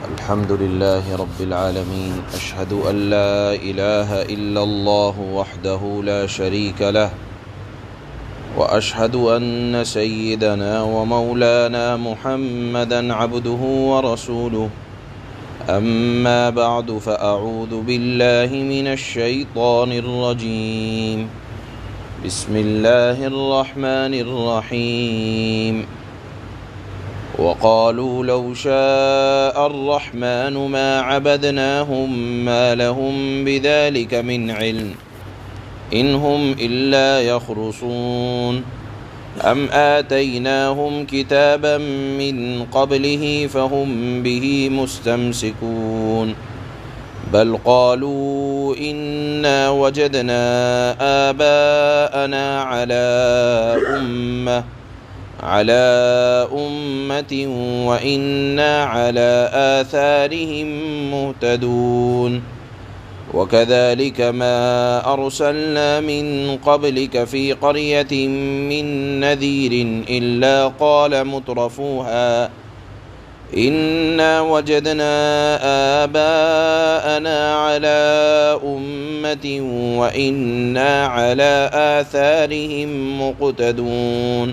الحمد لله رب العالمين أشهد أن لا إله إلا الله وحده لا شريك له وأشهد أن سيدنا ومولانا محمدا عبده ورسوله أما بعد فأعوذ بالله من الشيطان الرجيم بسم الله الرحمن الرحيم وقالوا لو شاء الرحمن ما عبدناهم ما لهم بذلك من علم إن هم إلا يخرصون أم آتيناهم كتابا من قبله فهم به مستمسكون بل قالوا إنا وجدنا آباءنا على أمة وإنا على آثارهم مهتدون وكذلك ما أرسلنا من قبلك في قرية من نذير إلا قال مترفوها إنا وجدنا آباءنا على أمة وإنا على آثارهم مقتدون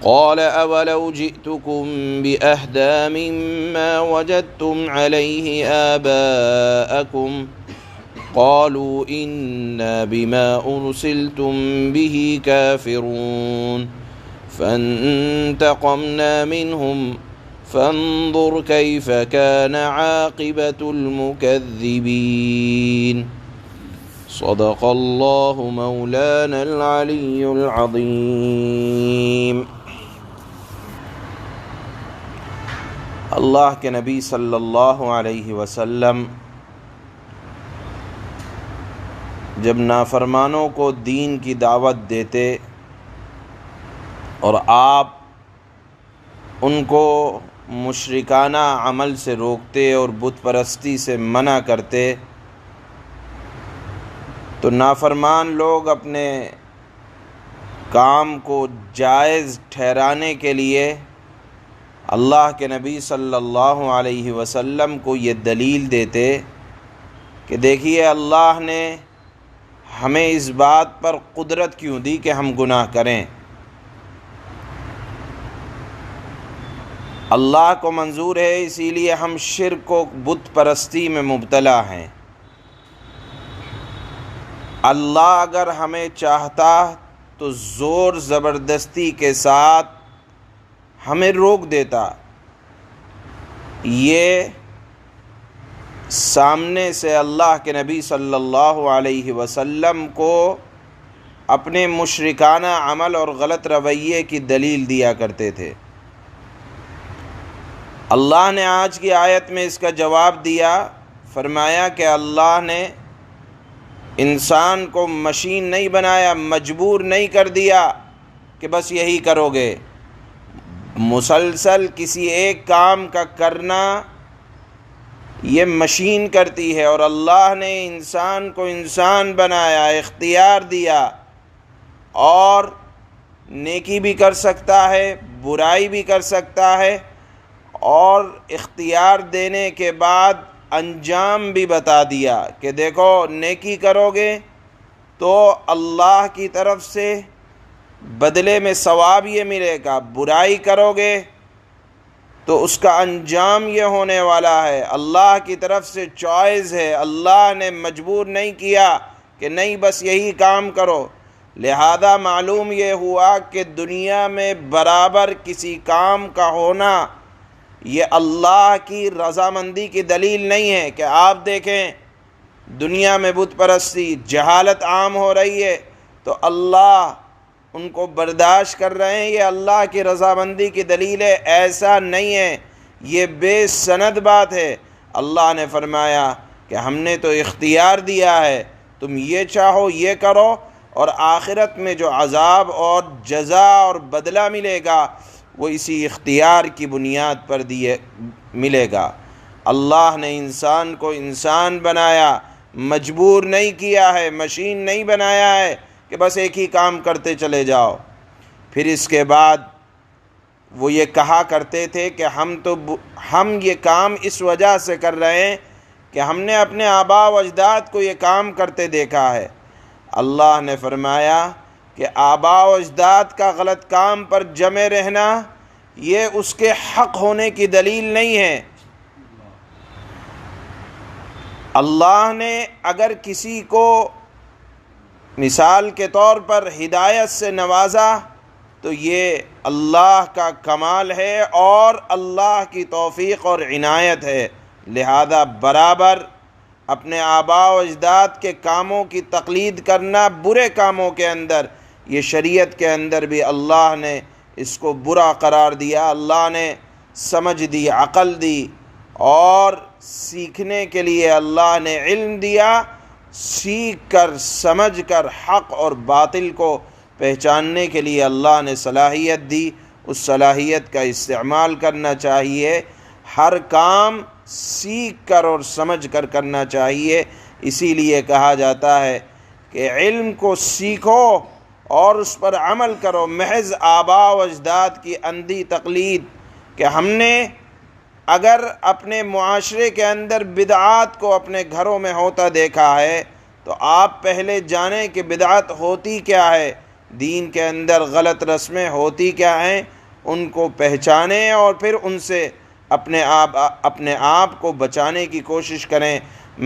قال أولو جئتكم بأهدى مما وجدتم عليه آباءكم قالوا إنا بما أرسلتم به كافرون فانتقمنا منهم فانظر كيف كان عاقبة المكذبين صدق الله مولانا العلي العظيم۔ اللہ کے نبی صلی اللہ علیہ وسلم جب نافرمانوں کو دین کی دعوت دیتے اور آپ ان کو مشرکانہ عمل سے روکتے اور بت پرستی سے منع کرتے تو نافرمان لوگ اپنے کام کو جائز ٹھہرانے کے لیے اللہ کے نبی صلی اللہ علیہ وسلم کو یہ دلیل دیتے کہ دیکھیے اللہ نے ہمیں اس بات پر قدرت کیوں دی کہ ہم گناہ کریں۔ اللہ کو منظور ہے، اسی لیے ہم شرک و بت پرستی میں مبتلا ہیں۔ اللہ اگر ہمیں چاہتا تو زور زبردستی کے ساتھ ہمیں روک دیتا۔ یہ سامنے سے اللہ کے نبی صلی اللہ علیہ وسلم کو اپنے مشرکانہ عمل اور غلط رویے کی دلیل دیا کرتے تھے۔ اللہ نے آج کی آیت میں اس کا جواب دیا، فرمایا کہ اللہ نے انسان کو مشین نہیں بنایا، مجبور نہیں کر دیا کہ بس یہی کرو گے۔ مسلسل کسی ایک کام کا کرنا یہ مشین کرتی ہے، اور اللہ نے انسان کو انسان بنایا، اختیار دیا، اور نیکی بھی کر سکتا ہے، برائی بھی کر سکتا ہے، اور اختیار دینے کے بعد انجام بھی بتا دیا کہ دیکھو نیکی کرو گے تو اللہ کی طرف سے بدلے میں ثواب یہ ملے گا، برائی کرو گے تو اس کا انجام یہ ہونے والا ہے۔ اللہ کی طرف سے چوائس ہے، اللہ نے مجبور نہیں کیا کہ نہیں بس یہی کام کرو۔ لہذا معلوم یہ ہوا کہ دنیا میں برابر کسی کام کا ہونا یہ اللہ کی رضامندی کی دلیل نہیں ہے کہ آپ دیکھیں دنیا میں بت پرستی، جہالت عام ہو رہی ہے تو اللہ ان کو برداشت کر رہے ہیں، یہ اللہ کی رضامندی کی دلیل ہے۔ ایسا نہیں ہے، یہ بے سند بات ہے۔ اللہ نے فرمایا کہ ہم نے تو اختیار دیا ہے، تم یہ چاہو یہ کرو، اور آخرت میں جو عذاب اور جزا اور بدلہ ملے گا وہ اسی اختیار کی بنیاد پر ملے گا۔ اللہ نے انسان کو انسان بنایا، مجبور نہیں کیا ہے، مشین نہیں بنایا ہے کہ بس ایک ہی کام کرتے چلے جاؤ۔ پھر اس کے بعد وہ یہ کہا کرتے تھے کہ ہم یہ کام اس وجہ سے کر رہے ہیں کہ ہم نے اپنے آباء و اجداد کو یہ کام کرتے دیکھا ہے۔ اللہ نے فرمایا کہ آباء و اجداد کا غلط کام پر جمے رہنا یہ اس کے حق ہونے کی دلیل نہیں ہے۔ اللہ نے اگر کسی کو مثال کے طور پر ہدایت سے نوازا تو یہ اللہ کا کمال ہے اور اللہ کی توفیق اور عنایت ہے، لہذا برابر اپنے آباء و اجداد کے کاموں کی تقلید کرنا برے کاموں کے اندر، یہ شریعت کے اندر بھی اللہ نے اس کو برا قرار دیا۔ اللہ نے سمجھ دی، عقل دی، اور سیکھنے کے لیے اللہ نے علم دیا، سیکھ کر سمجھ کر حق اور باطل کو پہچاننے کے لیے اللہ نے صلاحیت دی۔ اس صلاحیت کا استعمال کرنا چاہیے، ہر کام سیکھ کر اور سمجھ کر کرنا چاہیے۔ اسی لیے کہا جاتا ہے کہ علم کو سیکھو اور اس پر عمل کرو، محض آباء و اجداد کی اندھی تقلید کہ ہم نے اگر اپنے معاشرے کے اندر بدعات کو اپنے گھروں میں ہوتا دیکھا ہے تو آپ پہلے جانیں کہ بدعت ہوتی کیا ہے، دین کے اندر غلط رسمیں ہوتی کیا ہیں، ان کو پہچانیں اور پھر ان سے اپنے آپ کو بچانے کی کوشش کریں۔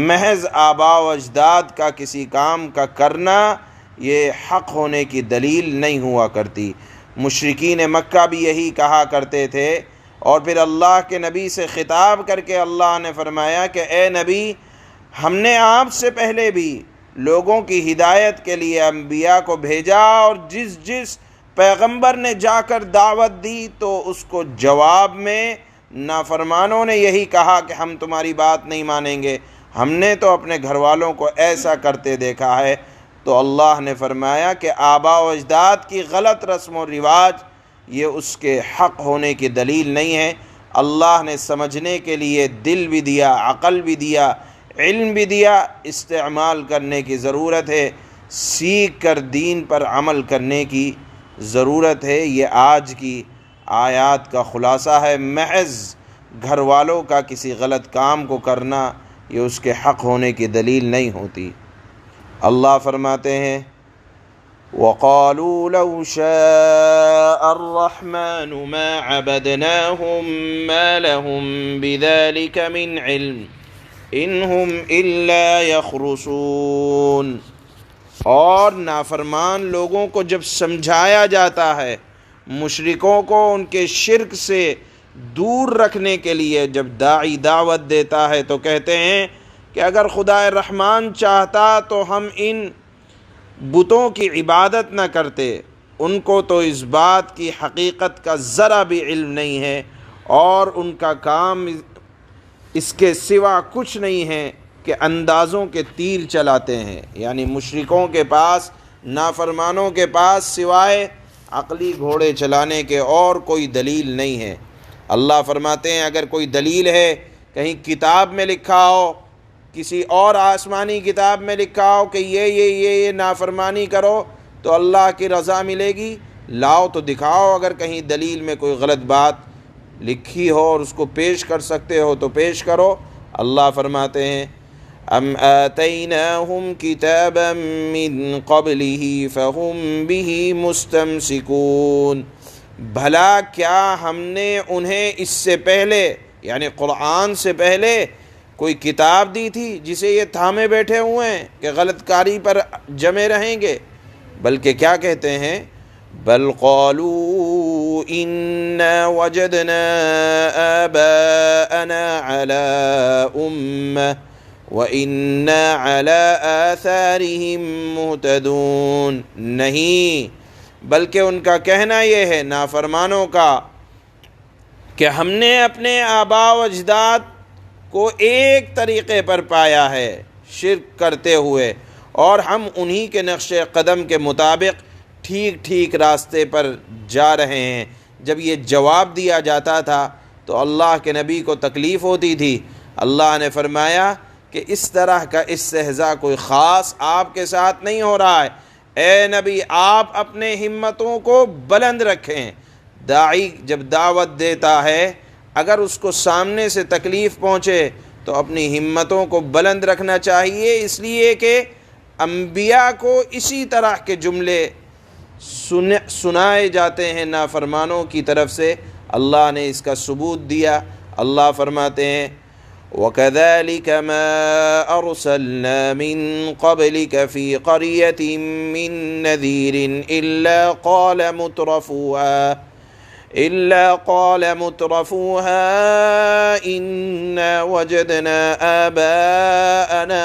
محض آباء و اجداد کا کسی کام کا کرنا یہ حق ہونے کی دلیل نہیں ہوا کرتی۔ مشرکین مکہ بھی یہی کہا کرتے تھے، اور پھر اللہ کے نبی سے خطاب کر کے اللہ نے فرمایا کہ اے نبی، ہم نے آپ سے پہلے بھی لوگوں کی ہدایت کے لیے انبیاء کو بھیجا، اور جس پیغمبر نے جا کر دعوت دی تو اس کو جواب میں نافرمانوں نے یہی کہا کہ ہم تمہاری بات نہیں مانیں گے، ہم نے تو اپنے گھر والوں کو ایسا کرتے دیکھا ہے۔ تو اللہ نے فرمایا کہ آباء و اجداد کی غلط رسم و رواج یہ اس کے حق ہونے کی دلیل نہیں ہے۔ اللہ نے سمجھنے کے لیے دل بھی دیا، عقل بھی دیا، علم بھی دیا، استعمال کرنے کی ضرورت ہے، سیکھ کر دین پر عمل کرنے کی ضرورت ہے۔ یہ آج کی آیات کا خلاصہ ہے۔ محض گھر والوں کا کسی غلط کام کو کرنا یہ اس کے حق ہونے کی دلیل نہیں ہوتی۔ اللہ فرماتے ہیں وَقَالُوا لَوْ شَاءَ الرَّحْمَنُ مَا عَبَدْنَاهُمْ مَا لَهُمْ بِذَلِكَ مِنْ عِلْمٍ إِنْ هُمْ إِلَّا يَخْرُصُونَ۔ اور نافرمان لوگوں کو جب سمجھایا جاتا ہے، مشرکوں کو ان کے شرک سے دور رکھنے کے لیے جب داعی دعوت دیتا ہے تو کہتے ہیں کہ اگر خدا رحمان چاہتا تو ہم ان بتوں کی عبادت نہ کرتے۔ ان کو تو اس بات کی حقیقت کا ذرا بھی علم نہیں ہے، اور ان کا کام اس کے سوا کچھ نہیں ہے کہ اندازوں کے تیر چلاتے ہیں۔ یعنی مشرکوں کے پاس، نافرمانوں کے پاس سوائے عقلی گھوڑے چلانے کے اور کوئی دلیل نہیں ہے۔ اللہ فرماتے ہیں اگر کوئی دلیل ہے، کہیں کتاب میں لکھا ہو، کسی اور آسمانی کتاب میں لکھا ہو کہ یہ نافرمانی کرو تو اللہ کی رضا ملے گی، لاؤ تو دکھاؤ۔ اگر کہیں دلیل میں کوئی غلط بات لکھی ہو اور اس کو پیش کر سکتے ہو تو پیش کرو۔ اللہ فرماتے ہیں ام آتیناہم کتابا من قبلہ فہم بہ مستمسکون۔ بھلا کیا ہم نے انہیں اس سے پہلے، یعنی قرآن سے پہلے، کوئی کتاب دی تھی جسے یہ تھامے بیٹھے ہوئے ہیں کہ غلط کاری پر جمے رہیں گے؟ بلکہ کیا کہتے ہیں بل قالوا انا وجدنا آباءنا على امہ وَإِنَّا عَلَىٰ آثَارِهِمْ مُهْتَدُونَ۔ نہیں، بلکہ ان کا کہنا یہ ہے نافرمانوں کا کہ ہم نے اپنے آباء و اجداد کو ایک طریقے پر پایا ہے شرک کرتے ہوئے، اور ہم انہی کے نقش قدم کے مطابق ٹھیک ٹھیک راستے پر جا رہے ہیں۔ جب یہ جواب دیا جاتا تھا تو اللہ کے نبی کو تکلیف ہوتی تھی۔ اللہ نے فرمایا کہ اس طرح کا استہزاء کوئی خاص آپ کے ساتھ نہیں ہو رہا ہے۔ اے نبی، آپ اپنے ہمتوں کو بلند رکھیں، داعی جب دعوت دیتا ہے اگر اس کو سامنے سے تکلیف پہنچے تو اپنی ہمتوں کو بلند رکھنا چاہیے، اس لیے کہ انبیاء کو اسی طرح کے جملے سنائے جاتے ہیں نافرمانوں کی طرف سے۔ اللہ نے اس کا ثبوت دیا۔ اللہ فرماتے ہیں وَكَذَلِكَ مَا أَرْسَلْنَا مِن قَبْلِكَ فِي قَرْيَةٍ مِّن نَّذِيرٍ إِلَّا قَالَ مُتْرَفُوهَا إِنَّا وَجَدْنَا آبَاءَنَا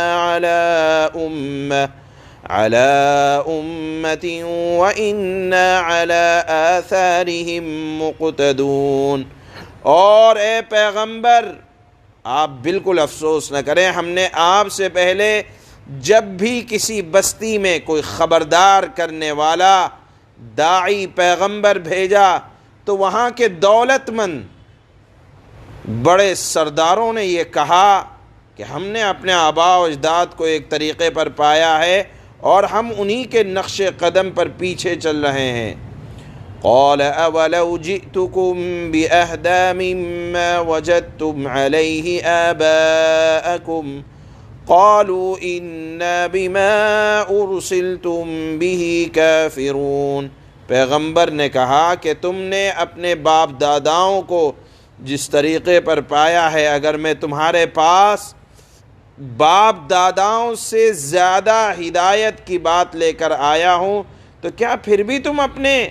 عَلَى أُمَّةٍ وَإِنَّا عَلَى آثَارِهِم مُقْتَدُونَ۔ اور اے پیغمبر آپ بالکل افسوس نہ کریں، ہم نے آپ سے پہلے جب بھی کسی بستی میں کوئی خبردار کرنے والا داعی پیغمبر بھیجا تو وہاں کے دولت مند بڑے سرداروں نے یہ کہا کہ ہم نے اپنے آباء و اجداد کو ایک طریقے پر پایا ہے اور ہم انہی کے نقش قدم پر پیچھے چل رہے ہیں۔ قال اولو جئتكم بأهدى مما وجدتم عليه آباءكم قالوا إنا بما أرسلتم به كافرون۔ پیغمبر نے کہا کہ تم نے اپنے باپ داداؤں کو جس طریقے پر پایا ہے، اگر میں تمہارے پاس باپ داداؤں سے زیادہ ہدایت کی بات لے کر آیا ہوں تو کیا پھر بھی تم اپنے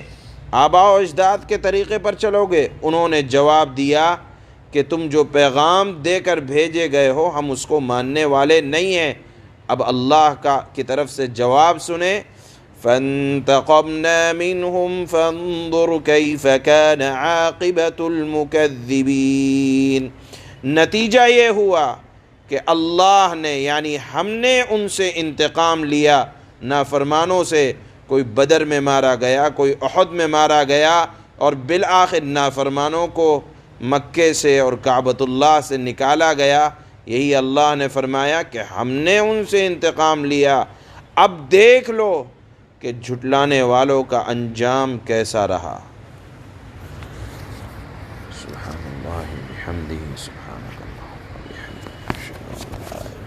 آباء و اجداد کے طریقے پر چلو گے؟ انہوں نے جواب دیا کہ تم جو پیغام دے کر بھیجے گئے ہو ہم اس کو ماننے والے نہیں ہیں۔ اب اللہ کی طرف سے جواب سنیں، فَانْتَقَمْنَا مِنْهُمْ فَانظُرْ كَيْفَ كَانَ عَاقِبَةُ الْمُكَذِّبِينَ۔ نتیجہ یہ ہوا کہ اللہ نے یعنی ہم نے ان سے انتقام لیا، نافرمانوں سے۔ کوئی بدر میں مارا گیا، کوئی احد میں مارا گیا، اور بالآخر نافرمانوں کو مکے سے اور کعبۃ اللہ سے نکالا گیا۔ یہی اللہ نے فرمایا کہ ہم نے ان سے انتقام لیا، اب دیکھ لو کہ جھٹلانے والوں کا انجام کیسا رہا۔ سبحان اللہ بحمدہ، سبحانک اللہم وبحمدک، اشہد ان لا الہ الا انت۔